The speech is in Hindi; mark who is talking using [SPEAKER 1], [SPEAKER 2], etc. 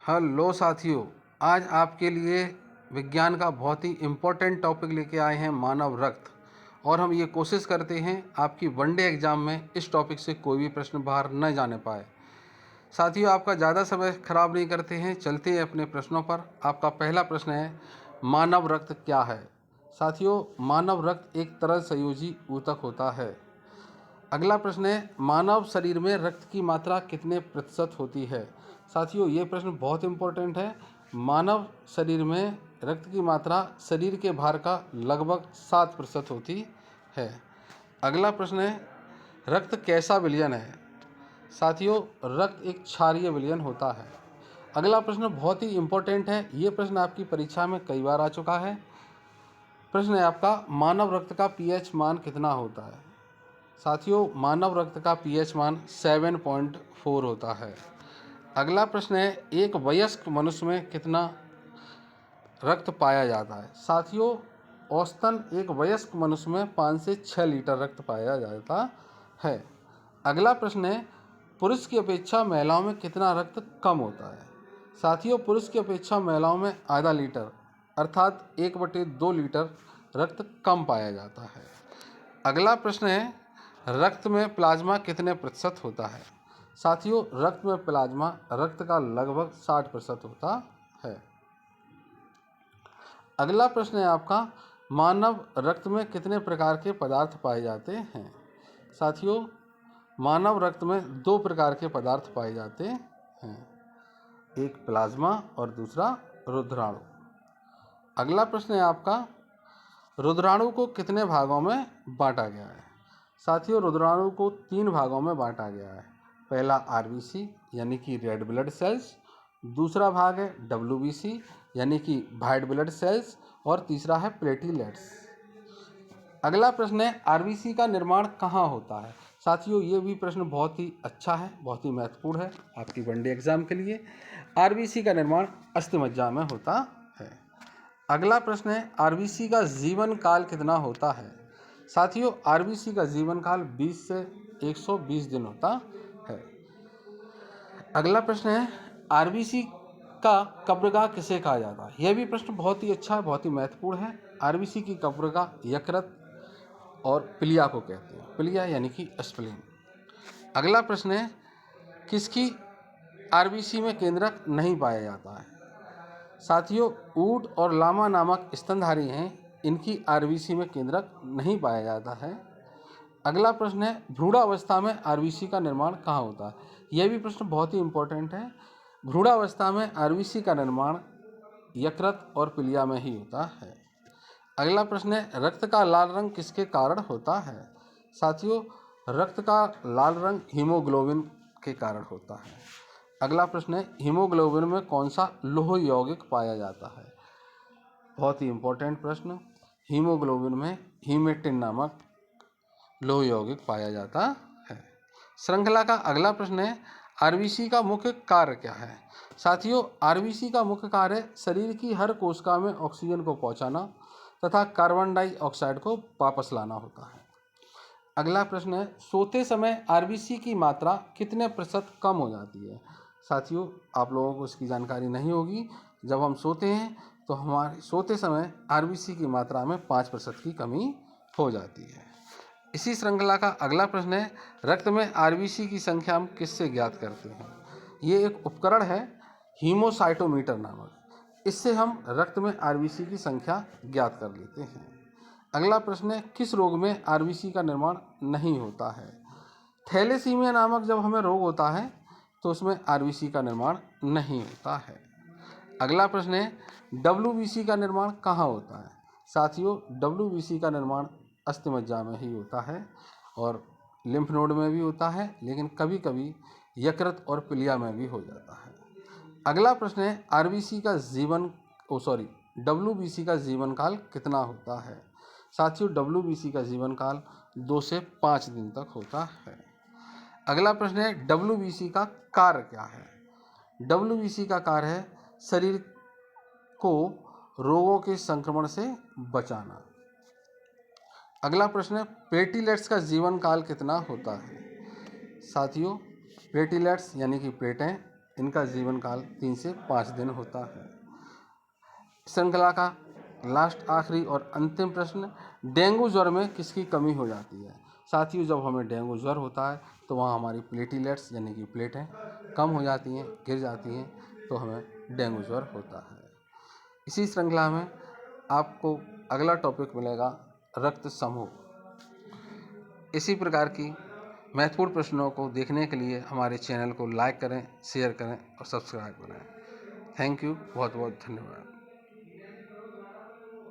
[SPEAKER 1] हेलो साथियों, आज आपके लिए विज्ञान का बहुत ही इम्पोर्टेंट टॉपिक लेके आए हैं, मानव रक्त। और हम ये कोशिश करते हैं आपकी वनडे एग्ज़ाम में इस टॉपिक से कोई भी प्रश्न बाहर न जाने पाए। साथियों, आपका ज़्यादा समय खराब नहीं करते हैं, चलते हैं अपने प्रश्नों पर। आपका पहला प्रश्न है, मानव रक्त क्या है? साथियों, मानव रक्त एक तरल संयोजी ऊतक होता है। अगला प्रश्न है, मानव शरीर में रक्त की मात्रा कितने प्रतिशत होती है? साथियों, ये प्रश्न बहुत इंपॉर्टेंट है। मानव शरीर में रक्त की मात्रा शरीर के भार का लगभग 7% होती है। अगला प्रश्न है, रक्त कैसा विलयन है? साथियों, रक्त एक क्षारीय विलयन होता है। अगला प्रश्न बहुत ही इंपॉर्टेंट है, ये प्रश्न आपकी परीक्षा में कई बार आ चुका है। प्रश्न है आपका, मानव रक्त का पीएच मान कितना होता है? साथियों, मानव रक्त का पीएच मान 7.4 होता है। अगला प्रश्न है, एक वयस्क मनुष्य में कितना रक्त पाया जाता है? साथियों, औसतन एक वयस्क मनुष्य में 5 से 6 लीटर रक्त पाया जाता है। अगला प्रश्न है, पुरुष की अपेक्षा महिलाओं में कितना रक्त कम होता है? साथियों, पुरुष की अपेक्षा महिलाओं में आधा लीटर अर्थात 1/2 लीटर रक्त कम पाया जाता है। अगला प्रश्न है, रक्त में प्लाज्मा कितने प्रतिशत होता है? साथियों, रक्त में प्लाज्मा रक्त का लगभग 60% होता है। अगला प्रश्न है आपका, मानव रक्त में कितने प्रकार के पदार्थ पाए जाते हैं? साथियों, मानव रक्त में 2 प्रकार के पदार्थ पाए जाते हैं, एक प्लाज्मा और दूसरा रुधिराणु। अगला प्रश्न है आपका, रुधिराणु को कितने भागों में बांटा गया है? साथियों, रुधिराणु को 3 भागों में बांटा गया है। पहला आरबीसी यानी कि रेड ब्लड सेल्स, दूसरा भाग है डब्ल्यूबीसी यानी कि व्हाइट ब्लड सेल्स, और तीसरा है प्लेटलेट्स। अगला प्रश्न है, आरबीसी का निर्माण कहाँ होता है? साथियों, ये भी प्रश्न बहुत ही अच्छा है, बहुत ही महत्वपूर्ण है आपकी वनडे एग्जाम के लिए। आरबीसी का निर्माण अस्थिमज्जा में होता है। अगला प्रश्न है, आरबीसी का जीवन काल कितना होता है? साथियों, आरबीसी का जीवन काल 20 से 120 दिन होता है। अगला प्रश्न है, आरबीसी का कब्रगाह किसे कहा जाता है? यह भी प्रश्न बहुत ही अच्छा है, बहुत ही महत्वपूर्ण है। आरबीसी की कब्रगाह यकृत और पिलिया को कहते हैं, पिलिया यानी कि स्प्लीन। अगला प्रश्न है, किसकी आरबीसी में केंद्रक नहीं पाया जाता है? साथियों, ऊंट और लामा नामक स्तनधारी हैं, इनकी आरबीसी में केंद्रक नहीं पाया जाता है। अगला प्रश्न है, भ्रूणावस्था में आरबीसी का निर्माण कहाँ होता है? यह भी प्रश्न बहुत ही इंपॉर्टेंट है। भ्रूणावस्था में आरबीसी का निर्माण यकृत और पिलिया में ही होता है। अगला प्रश्न है, रक्त का लाल रंग किसके कारण होता है? साथियों, रक्त का लाल रंग हीमोग्लोबिन के कारण होता है। अगला प्रश्न है, हीमोग्लोबिन में कौन सा लोह यौगिक पाया जाता है? बहुत ही इंपॉर्टेंट प्रश्न। हीमोग्लोबिन में हीमेटिन नामक लोह यौगिक पाया जाता है। श्रृंखला का अगला प्रश्न है, आरबीसी का मुख्य कार्य क्या है? साथियों, आरबीसी का मुख्य कार्य शरीर की हर कोशिका में ऑक्सीजन को पहुंचाना तथा कार्बन डाइऑक्साइड को वापस लाना होता है। अगला प्रश्न है, सोते समय आरबीसी की मात्रा कितने प्रतिशत कम हो जाती है? साथियों, आप लोगों को इसकी जानकारी नहीं होगी। जब हम सोते हैं तो हमारे सोते समय आरबीसी की मात्रा में 5% की कमी हो जाती है। इसी श्रृंखला का अगला प्रश्न है, रक्त में आरबीसी की संख्या हम किससे ज्ञात करते हैं? ये एक उपकरण है, हीमोसाइटोमीटर नामक। इससे हम रक्त में आरबीसी की संख्या ज्ञात कर लेते हैं। अगला प्रश्न है, किस रोग में आरबीसी का निर्माण नहीं होता है? थैलेसीमिया नामक जब हमें रोग होता है तो उसमें आरबीसी का निर्माण नहीं होता है। अगला प्रश्न है, डब्ल्यूबीसी का निर्माण कहाँ होता है? साथियों, डब्ल्यूबीसी का निर्माण अस्थिमज्जा में ही होता है और लिम्फ नोड में भी होता है, लेकिन कभी कभी यकृत और पिलिया में भी हो जाता है। अगला प्रश्न है, डब्ल्यूबीसी का जीवन काल कितना होता है? साथियों, डब्ल्यूबीसी का जीवन काल 2 से 5 दिन तक होता है। अगला प्रश्न है, डब्ल्यूबीसी का कार्य क्या है? डब्ल्यूबीसी का कार्य है शरीर को रोगों के संक्रमण से बचाना। अगला प्रश्न है, प्लेटलेट्स का जीवन काल कितना होता है? साथियों, प्लेटलेट्स यानी कि प्लेटें इनका जीवन काल 3 से 5 दिन होता है। श्रृंखला का लास्ट आखिरी और अंतिम प्रश्न, डेंगू ज्वर में किसकी कमी हो जाती है? साथियों, जब हमें डेंगू ज्वर होता है तो वहाँ हमारी प्लेटिलेट्स यानी कि प्लेटें कम हो जाती हैं, गिर जाती हैं, तो हमें डेंगू ज्वर होता है। इसी श्रृंखला में आपको अगला टॉपिक मिलेगा रक्त समूह। इसी प्रकार की महत्वपूर्ण प्रश्नों को देखने के लिए हमारे चैनल को लाइक करें, शेयर करें और सब्सक्राइब करें। थैंक यू, बहुत बहुत धन्यवाद।